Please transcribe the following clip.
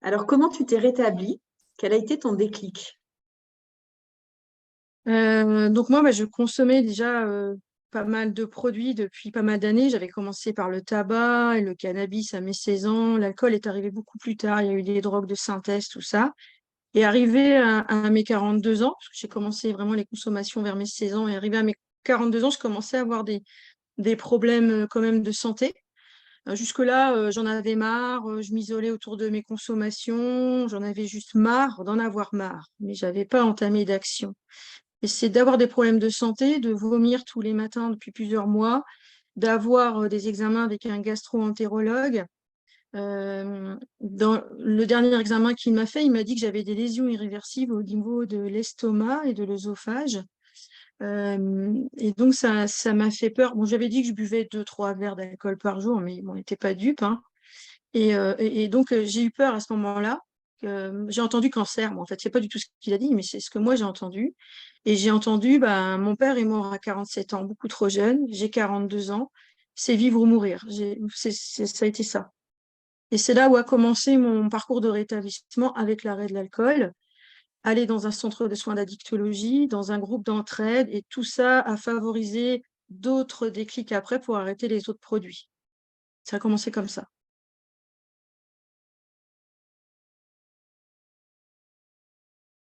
Alors, comment tu t'es rétablie? Quel a été ton déclic? Donc moi, je consommais déjà pas mal de produits depuis pas mal d'années. J'avais commencé par le tabac et le cannabis à mes 16 ans. L'alcool est arrivé beaucoup plus tard. Il y a eu les drogues de synthèse, tout ça. Et arrivé à mes 42 ans, parce que j'ai commencé vraiment les consommations vers mes 16 ans, et arrivé à mes 42 ans, je commençais à avoir des problèmes quand même de santé. Jusque-là, j'en avais marre, je m'isolais autour de mes consommations, j'en avais juste marre d'en avoir marre, mais j'avais pas entamé d'action. Et c'est d'avoir des problèmes de santé, de vomir tous les matins depuis plusieurs mois, d'avoir des examens avec un gastro-entérologue. Dans le dernier examen qu'il m'a fait, il m'a dit que j'avais des lésions irréversibles au niveau de l'estomac et de l'œsophage. Et donc, ça m'a fait peur. Bon, j'avais dit que je buvais 2, 3 verres d'alcool par jour, mais bon, on n'était pas dupe, hein. Et donc, j'ai eu peur à ce moment-là. J'ai entendu cancer. Bon, en fait, c'est pas du tout ce qu'il a dit, mais c'est ce que moi j'ai entendu. Et j'ai entendu, ben, mon père est mort à 47 ans, beaucoup trop jeune. J'ai 42 ans. C'est vivre ou mourir. Ça a été ça. Et c'est là où a commencé mon parcours de rétablissement avec l'arrêt de l'alcool, aller dans un centre de soins d'addictologie, dans un groupe d'entraide, et tout ça a favorisé d'autres déclics après pour arrêter les autres produits. Ça a commencé comme ça.